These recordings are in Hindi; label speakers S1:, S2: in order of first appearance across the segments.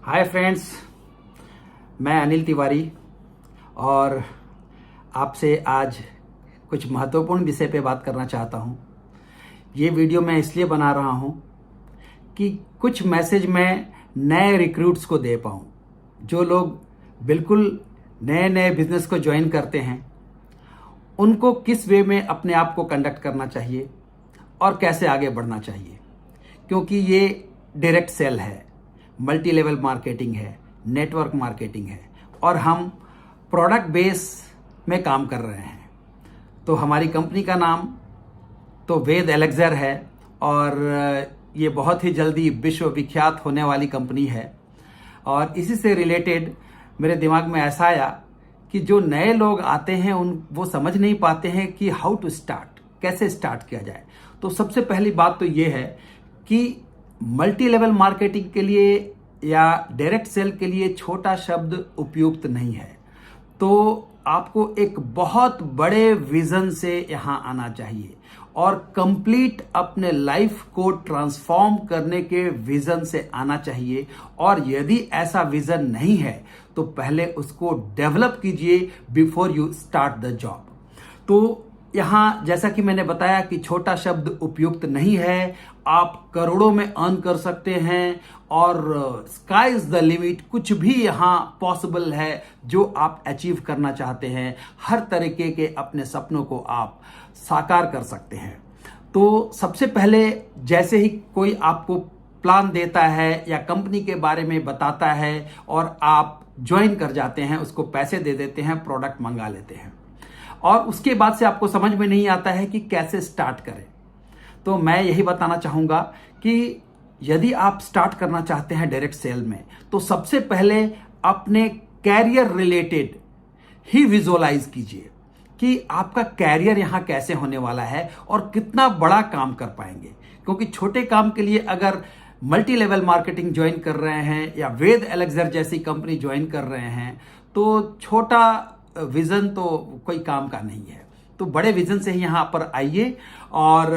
S1: हाय फ्रेंड्स, मैं अनिल तिवारी और आपसे आज कुछ महत्वपूर्ण विषय पे बात करना चाहता हूँ। ये वीडियो मैं इसलिए बना रहा हूँ कि कुछ मैसेज मैं नए रिक्रूट्स को दे पाऊँ। जो लोग बिल्कुल नए नए बिजनेस को ज्वाइन करते हैं, उनको किस वे में अपने आप को कंडक्ट करना चाहिए और कैसे आगे बढ़ना चाहिए, क्योंकि ये डायरेक्ट सेल है, मल्टी लेवल मार्केटिंग है, नेटवर्क मार्केटिंग है और हम प्रोडक्ट बेस में काम कर रहे हैं। तो हमारी कंपनी का नाम तो वेद एलेक्सर है और ये बहुत ही जल्दी विश्वविख्यात होने वाली कंपनी है। और इसी से रिलेटेड मेरे दिमाग में ऐसा आया कि जो नए लोग आते हैं वो समझ नहीं पाते हैं कि हाउ टू स्टार्ट, कैसे स्टार्ट किया जाए। तो सबसे पहली बात तो ये है कि मल्टी लेवल मार्केटिंग के लिए या डायरेक्ट सेल के लिए छोटा शब्द उपयुक्त नहीं है। तो आपको एक बहुत बड़े विजन से यहां आना चाहिए और कंप्लीट अपने लाइफ को ट्रांसफॉर्म करने के विजन से आना चाहिए। और यदि ऐसा विजन नहीं है तो पहले उसको डेवलप कीजिए before you start the job. तो यहाँ जैसा कि मैंने बताया कि छोटा शब्द उपयुक्त नहीं है। आप करोड़ों में अर्न कर सकते हैं और स्काई इज द लिमिट, कुछ भी यहाँ पॉसिबल है जो आप अचीव करना चाहते हैं। हर तरीके के अपने सपनों को आप साकार कर सकते हैं। तो सबसे पहले जैसे ही कोई आपको प्लान देता है या कंपनी के बारे में बताता है और आप ज्वाइन कर जाते हैं, उसको पैसे दे देते हैं, प्रोडक्ट मंगा लेते हैं और उसके बाद से आपको समझ में नहीं आता है कि कैसे स्टार्ट करें। तो मैं यही बताना चाहूँगा कि यदि आप स्टार्ट करना चाहते हैं डायरेक्ट सेल में, तो सबसे पहले अपने कैरियर रिलेटेड ही विजुअलाइज कीजिए कि आपका कैरियर यहाँ कैसे होने वाला है और कितना बड़ा काम कर पाएंगे। क्योंकि छोटे काम के लिए अगर मल्टी लेवल मार्केटिंग ज्वाइन कर रहे हैं या वेद एलेक्सर जैसी कंपनी ज्वाइन कर रहे हैं, तो छोटा विजन तो कोई काम का नहीं है। तो बड़े विजन से ही यहां पर आइए और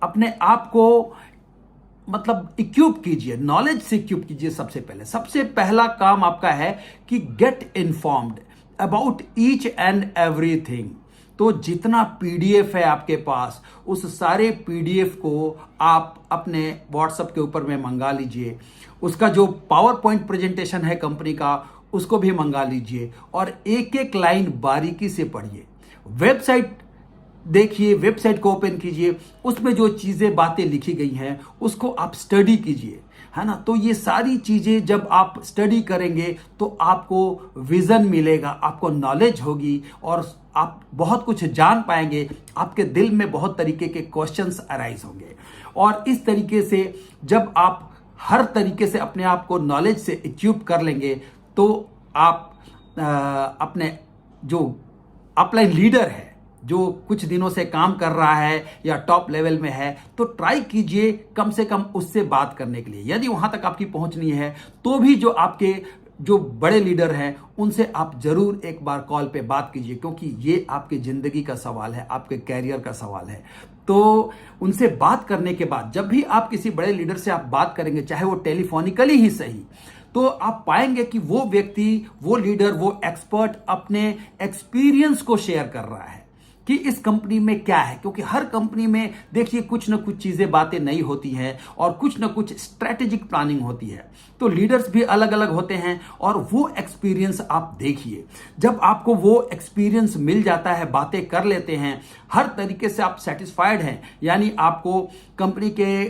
S1: अपने आप को मतलब इक्विप कीजिए, नॉलेज से इक्विप कीजिए। सबसे पहला काम आपका है कि get informed about each and everything. तो जितना पीडीएफ है आपके पास, उस सारे पीडीएफ को आप अपने व्हाट्सएप के ऊपर में मंगा लीजिए। उसका जो पावर पॉइंट प्रेजेंटेशन है कंपनी का, उसको भी मंगा लीजिए और एक एक लाइन बारीकी से पढ़िए। वेबसाइट देखिए, वेबसाइट को ओपन कीजिए, उसमें जो चीजें बातें लिखी गई हैं उसको आप स्टडी कीजिए, है ना। तो ये सारी चीजें जब आप स्टडी करेंगे तो आपको विजन मिलेगा, आपको नॉलेज होगी और आप बहुत कुछ जान पाएंगे। आपके दिल में बहुत तरीके के क्वेश्चंस अराइज होंगे और इस तरीके से जब आप हर तरीके से अपने आप को नॉलेज से इक्विप कर लेंगे तो आप अपने जो अपलाइन लीडर है, जो कुछ दिनों से काम कर रहा है या टॉप लेवल में है, तो ट्राई कीजिए कम से कम उससे बात करने के लिए। यदि वहां तक आपकी पहुंच नहीं है तो भी जो आपके जो बड़े लीडर हैं उनसे आप जरूर एक बार कॉल पे बात कीजिए, क्योंकि ये आपकी जिंदगी का सवाल है, आपके कैरियर का सवाल है। तो उनसे बात करने के बाद जब भी आप किसी बड़े लीडर से आप बात करेंगे, चाहे वो टेलीफोनिकली ही सही, तो आप पाएंगे कि वो व्यक्ति, वो लीडर, वो एक्सपर्ट अपने एक्सपीरियंस को शेयर कर रहा है कि इस कंपनी में क्या है। क्योंकि हर कंपनी में देखिए कुछ ना कुछ चीजें, बातें नई होती हैं और कुछ ना कुछ स्ट्रेटेजिक प्लानिंग होती है। तो लीडर्स भी अलग अलग होते हैं और वो एक्सपीरियंस आप देखिए। जब आपको वो एक्सपीरियंस मिल जाता है, बातें कर लेते हैं, हर तरीके से आप सेटिस्फाइड हैं, यानी आपको कंपनी के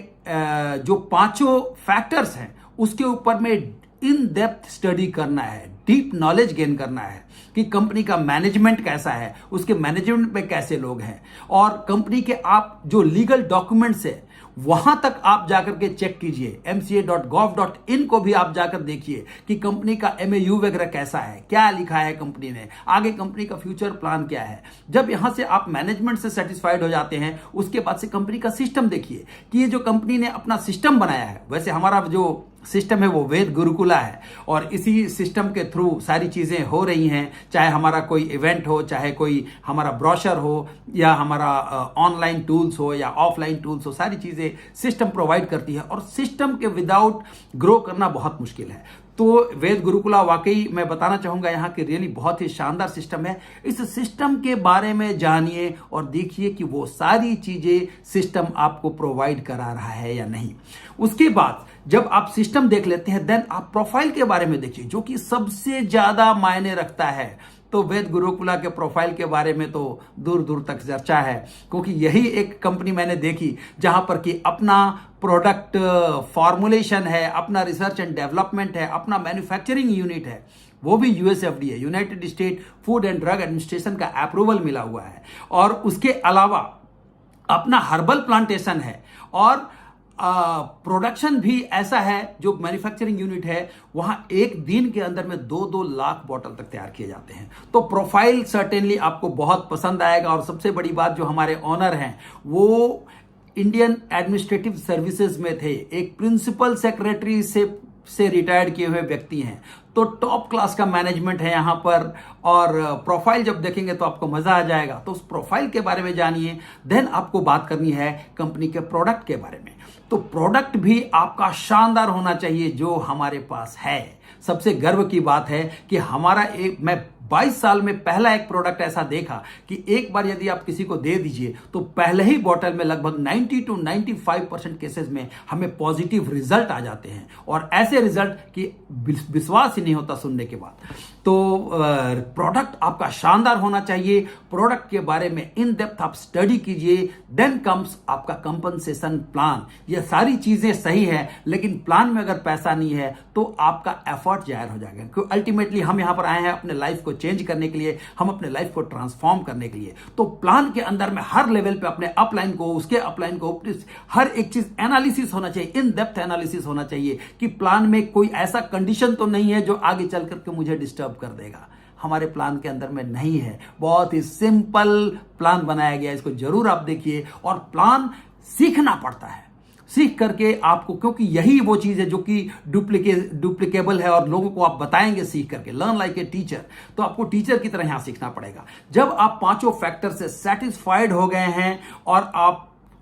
S1: जो पांचों फैक्टर्स हैं उसके ऊपर में इन डेप्थ स्टडी करना है, डीप नॉलेज गेन करना है कि कंपनी का मैनेजमेंट कैसा है, उसके मैनेजमेंट में कैसे लोग हैं और कंपनी के आप जो लीगल डॉक्यूमेंट्स है वहां तक आप जाकर के चेक कीजिए। mca.gov.in को भी आप जाकर देखिए कि कंपनी का MAU वगैरह कैसा है, क्या लिखा है कंपनी ने, आगे कंपनी का फ्यूचर प्लान क्या है। जब यहां से आप मैनेजमेंट से सेटिस्फाइड हो जाते हैं, उसके बाद से कंपनी का सिस्टम देखिए कि ये जो कंपनी ने अपना सिस्टम बनाया है, वैसे हमारा जो सिस्टम है वो वेद गुरुकुला है, और इसी सिस्टम के थ्रू सारी चीज़ें हो रही हैं। चाहे हमारा कोई इवेंट हो, चाहे कोई हमारा ब्रोशर हो, या हमारा ऑनलाइन टूल्स हो या ऑफलाइन टूल्स हो, सारी चीज़ें सिस्टम प्रोवाइड करती है, और सिस्टम के विदाउट ग्रो करना बहुत मुश्किल है। तो वेद गुरुकुला वाकई मैं बताना चाहूँगा यहाँ की रियली बहुत ही शानदार सिस्टम है। इस सिस्टम के बारे में जानिए और देखिए कि वो सारी चीज़ें सिस्टम आपको प्रोवाइड करा रहा है या नहीं। उसके बाद जब आप सिस्टम देख लेते हैं, देन आप प्रोफाइल के बारे में देखिए, जो कि सबसे ज़्यादा मायने रखता है। तो वेद गुरुकुला के प्रोफाइल के बारे में तो दूर दूर तक चर्चा है, क्योंकि यही एक कंपनी मैंने देखी जहां पर कि अपना प्रोडक्ट फॉर्मुलेशन है, अपना रिसर्च एंड डेवलपमेंट है, अपना मैन्युफैक्चरिंग यूनिट है, वो भी USFDA United state food and drug administration का अप्रूवल मिला हुआ है, और उसके अलावा अपना हर्बल प्लांटेशन है, और प्रोडक्शन भी ऐसा है, जो मैन्युफैक्चरिंग यूनिट है वहां एक दिन के अंदर में 2-2 लाख बोतल तक तैयार किए जाते हैं। तो प्रोफाइल सर्टेनली आपको बहुत पसंद आएगा। और सबसे बड़ी बात, जो हमारे ऑनर हैं वो इंडियन एडमिनिस्ट्रेटिव सर्विसेज में थे, एक प्रिंसिपल सेक्रेटरी से रिटायर्ड किए हुए व्यक्ति हैं। तो टॉप क्लास का मैनेजमेंट है यहाँ पर, और प्रोफाइल जब देखेंगे तो आपको मजा आ जाएगा। तो उस प्रोफाइल के बारे में जानिए। देन आपको बात करनी है कंपनी के प्रोडक्ट के बारे में। तो प्रोडक्ट भी आपका शानदार होना चाहिए, जो हमारे पास है। सबसे गर्व की बात है कि मैं 22 साल में पहला एक प्रोडक्ट ऐसा देखा कि एक बार यदि आप किसी को दे दीजिए तो पहले ही बोतल में लगभग 90 to 95% केसेस में हमें पॉजिटिव रिजल्ट आ जाते हैं, और ऐसे रिजल्ट कि विश्वास ही नहीं होता सुनने के बाद। तो प्रोडक्ट आपका शानदार होना चाहिए। प्रोडक्ट के बारे में इन डेप्थ आप स्टडी कीजिए। देन कम्स आपका कंपनसेशन प्लान। ये सारी चीजें सही है, लेकिन प्लान में अगर पैसा नहीं है तो आपका एफर्ट जाहिर हो जाएगा, क्योंकि अल्टीमेटली हम यहां पर आए हैं अपने लाइफ को चेंज करने के लिए, हम अपने लाइफ को ट्रांसफॉर्म करने के लिए। तो प्लान के अंदर में हर लेवल पे अपने अपलाइन को, उसके अपलाइन को, हर एक चीज एनालिसिस होना चाहिए, इन डेप्थ एनालिसिस होना चाहिए कि प्लान में कोई ऐसा कंडीशन तो नहीं है जो आगे चल करके मुझे डिस्टर्ब कर देगा। हमारे प्लान के अंदर में नहीं है। बहुत ही सिंपल प्लान बनाया गया है, इसको जरूर आप देखिए। और प्लान सीखना पड़ता है, सीख करके आपको, क्योंकि यही वो चीज है जो कि डुप्लीकेबल है, और लोगों को आप बताएंगे सीख करके। Learn like a teacher. तो आपको टीचर की तरह यहां सीखना पड़ेगा। जब आप पांचों फैक्टर से सेटिस्फाइड हो गए हैं और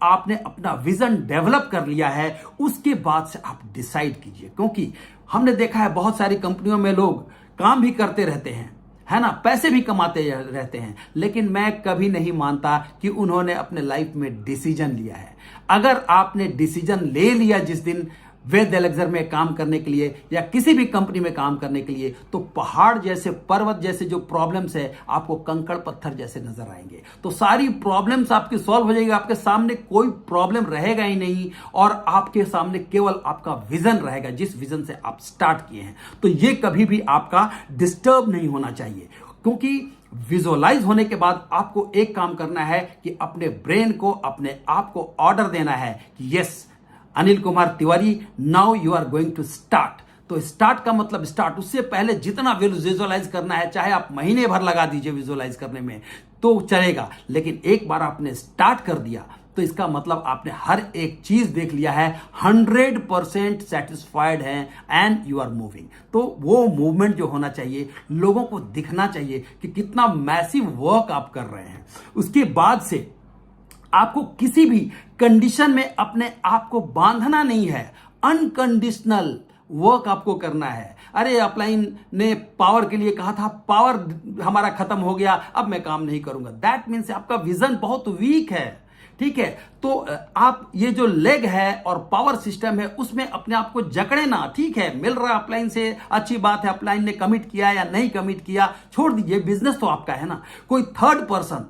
S1: आपने अपना विजन डेवलप कर लिया है, उसके बाद से आप डिसाइड कीजिए। क्योंकि हमने देखा है बहुत सारी कंपनियों में लोग काम भी करते रहते हैं, है ना, पैसे भी कमाते रहते हैं, लेकिन मैं कभी नहीं मानता कि उन्होंने अपने लाइफ में डिसीजन लिया है। अगर आपने डिसीजन ले लिया जिस दिन वेद एलेक्सर में काम करने के लिए या किसी भी कंपनी में काम करने के लिए, तो पहाड़ जैसे, पर्वत जैसे जो प्रॉब्लम्स है आपको कंकड़ पत्थर जैसे नजर आएंगे। तो सारी प्रॉब्लम्स आपकी सॉल्व हो जाएगी, आपके सामने कोई प्रॉब्लम रहेगा ही नहीं, और आपके सामने केवल आपका विजन रहेगा, जिस विजन से आप स्टार्ट किए हैं। तो ये कभी भी आपका डिस्टर्ब नहीं होना चाहिए, क्योंकि विजुअलाइज होने के बाद आपको एक काम करना है कि अपने ब्रेन को, अपने आप को ऑर्डर देना है कि yes Anil Kumar Tiwari, now you are going to start. तो स्टार्ट का मतलब स्टार्ट। उससे पहले जितना विजुअलाइज करना है, चाहे आप महीने भर लगा दीजिए विजुअलाइज करने में तो चलेगा, लेकिन एक बार आपने स्टार्ट कर दिया तो इसका मतलब आपने हर एक चीज देख लिया है, 100% सेटिस्फाइड है, एंड यू आर मूविंग। तो वो मूवमेंट जो होना चाहिए, लोगों को दिखना चाहिए कि कितना मैसिव वर्क आप कर रहे हैं। उसके बाद से आपको किसी भी कंडीशन में अपने आप को बांधना नहीं है। अनकंडीशनल वर्क आपको करना है। अरे अपलाइन ने पावर के लिए कहा था, पावर हमारा खत्म हो गया, अब मैं काम नहीं करूंगा। दैट मीन्स आपका विजन बहुत वीक है। ठीक है, तो आप ये जो लेग है और पावर सिस्टम है उसमें अपने आप को जकड़े ना। ठीक है, मिल रहा अपलाइन से, अच्छी बात है, अपलाइन ने कमिट किया या नहीं कमिट किया, छोड़ दीजिए, बिजनेस तो आपका है ना। कोई थर्ड पर्सन,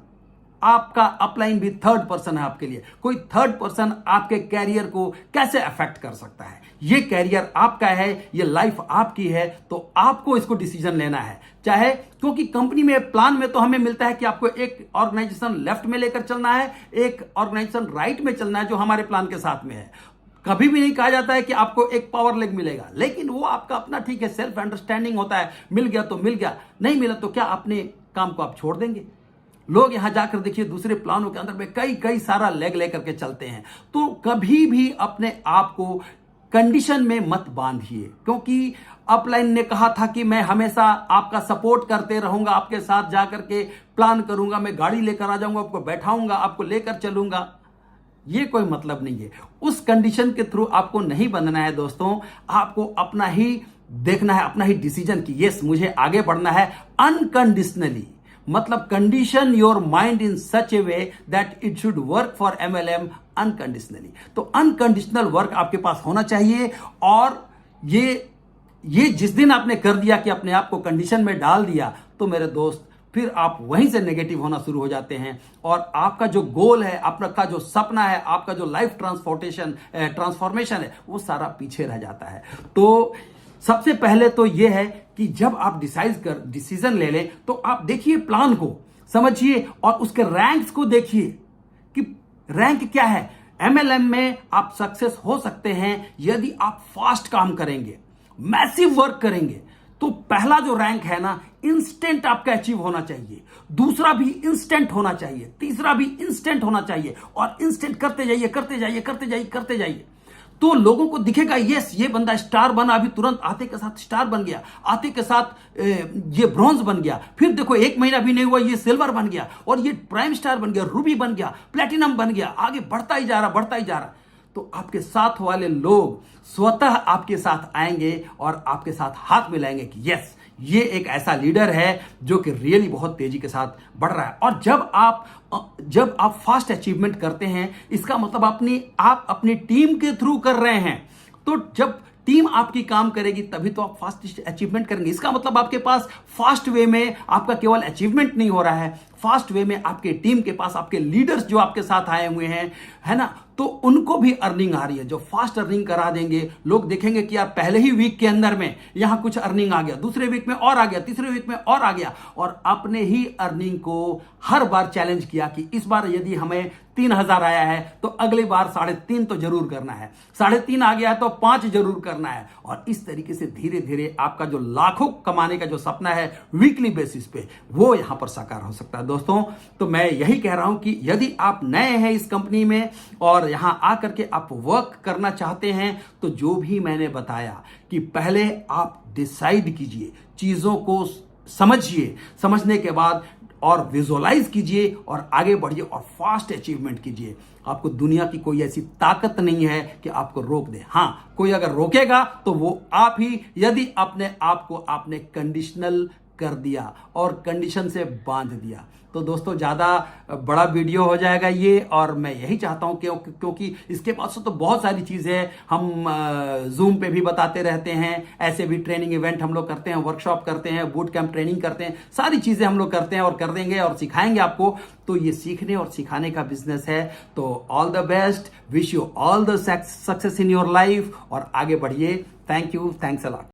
S1: आपका अपलाइन भी थर्ड पर्सन है आपके लिए, कोई थर्ड पर्सन आपके कैरियर को कैसे अफेक्ट कर सकता है? ये कैरियर आपका है, ये लाइफ आपकी है, तो आपको इसको डिसीजन लेना है। चाहे, क्योंकि कंपनी में प्लान में तो हमें मिलता है कि आपको एक ऑर्गेनाइजेशन लेफ्ट में लेकर चलना है, एक ऑर्गेनाइजेशन राइट में चलना है, जो हमारे प्लान के साथ में है। कभी भी नहीं कहा जाता है कि आपको एक पावर लेग मिलेगा, लेकिन वो आपका अपना, ठीक है, सेल्फ अंडरस्टैंडिंग होता है। मिल गया तो मिल गया, नहीं मिला तो क्या अपने काम को आप छोड़ देंगे? लोग यहां जाकर देखिए दूसरे प्लानों के अंदर में कई सारा लेग लेकर के चलते हैं। तो कभी भी अपने आप को कंडीशन में मत बांधिए, क्योंकि अपलाइन ने कहा था कि मैं हमेशा आपका सपोर्ट करते रहूंगा, आपके साथ जाकर के प्लान करूंगा, मैं गाड़ी लेकर आ जाऊंगा, आपको बैठाऊंगा, आपको लेकर चलूंगा। ये कोई मतलब नहीं है। उस कंडीशन के थ्रू आपको नहीं बंधना है दोस्तों। आपको अपना ही देखना है, अपना ही डिसीजन कि यस मुझे आगे बढ़ना है अनकंडीशनली। मतलब condition your mind in such A way that it should work for MLM unconditionally. तो अनकंडीशनल वर्क आपके पास होना चाहिए। और ये जिस दिन आपने कर दिया कि अपने आप को कंडीशन में डाल दिया, तो मेरे दोस्त फिर आप वहीं से नेगेटिव होना शुरू हो जाते हैं और आपका जो गोल है, आपका जो सपना है, आपका जो लाइफ ट्रांसफॉर्मेशन है, वो सारा पीछे रह जाता है। तो सबसे पहले तो ये है कि जब आप डिसीजन ले लें तो आप देखिए, प्लान को समझिए और उसके रैंक्स को देखिए कि रैंक क्या है। MLM में आप सक्सेस हो सकते हैं यदि आप फास्ट काम करेंगे, मैसिव वर्क करेंगे। तो पहला जो रैंक है ना, इंस्टेंट आपका अचीव होना चाहिए, दूसरा भी इंस्टेंट होना चाहिए, तीसरा भी इंस्टेंट होना चाहिए, और इंस्टेंट करते जाइए करते जाइए करते जाइए करते जाइए। तो लोगों को दिखेगा यस ये बंदा स्टार बना, अभी तुरंत आते के साथ स्टार बन गया, आते के साथ ये ब्रॉन्ज बन गया, फिर देखो 1 महीना भी नहीं हुआ ये सिल्वर बन गया, और ये प्राइम स्टार बन गया, रूबी बन गया, प्लेटिनम बन गया, आगे बढ़ता ही जा रहा, बढ़ता ही जा रहा। तो आपके साथ वाले लोग स्वतः आपके साथ आएंगे और आपके साथ हाथ मिलाएंगे कि यस ये एक ऐसा लीडर है जो कि रियली बहुत तेजी के साथ बढ़ रहा है। और जब आप फास्ट अचीवमेंट करते हैं, इसका मतलब आप अपनी टीम के थ्रू कर रहे हैं। तो जब टीम आपकी काम करेगी तभी तो आप फास्ट अचीवमेंट करेंगे। इसका मतलब आपके पास फास्ट वे में आपका केवल अचीवमेंट नहीं हो रहा है, फास्ट वे में आपके टीम के पास आपके लीडर्स जो आपके साथ आए हुए हैं, है ना, तो उनको भी अर्निंग आ रही है। जो फास्ट अर्निंग करा देंगे, लोग देखेंगे कि यार पहले ही वीक के अंदर में यहां कुछ अर्निंग आ गया, दूसरे वीक में और आ गया, तीसरे वीक में और आ गया, और अपने ही अर्निंग को हर बार चैलेंज किया कि इस बार यदि हमें 3000 आया है तो अगली बार 3.5 तो जरूर करना है, 3.5 आ गया है तो 5 जरूर करना है। और इस तरीके से धीरे धीरे आपका जो लाखों कमाने का जो सपना है वीकली बेसिस पे, वो यहां पर साकार हो सकता है दोस्तों। तो मैं यही कह रहा हूं कि यदि आप नए हैं इस कंपनी में और यहां आकर के आप वर्क करना चाहते हैं, तो जो भी मैंने बताया कि पहले आप डिसाइड कीजिए, चीजों को समझिए, समझने के बाद और विजुअलाइज कीजिए और आगे बढ़िए और फास्ट अचीवमेंट कीजिए। आपको दुनिया की कोई ऐसी ताकत नहीं है कि आपको रोक दे। हां, कोई अगर रोकेगा तो वो आप ही, यदि अपने आप को आपने कंडीशनल कर दिया और कंडीशन से बांध दिया। तो दोस्तों ज़्यादा बड़ा वीडियो हो जाएगा ये, और मैं यही चाहता हूं क्योंकि इसके पास तो बहुत सारी चीज़ें हम जूम पे भी बताते रहते हैं, ऐसे भी ट्रेनिंग इवेंट हम लोग करते हैं, वर्कशॉप करते हैं, बूट कैंप ट्रेनिंग करते हैं, सारी चीज़ें हम लोग करते हैं और कर देंगे और सिखाएंगे आपको। तो ये सीखने और सिखाने का बिजनेस है। तो all the best, wish you all the success in your life और आगे बढ़िए। Thank you, thanks a lot.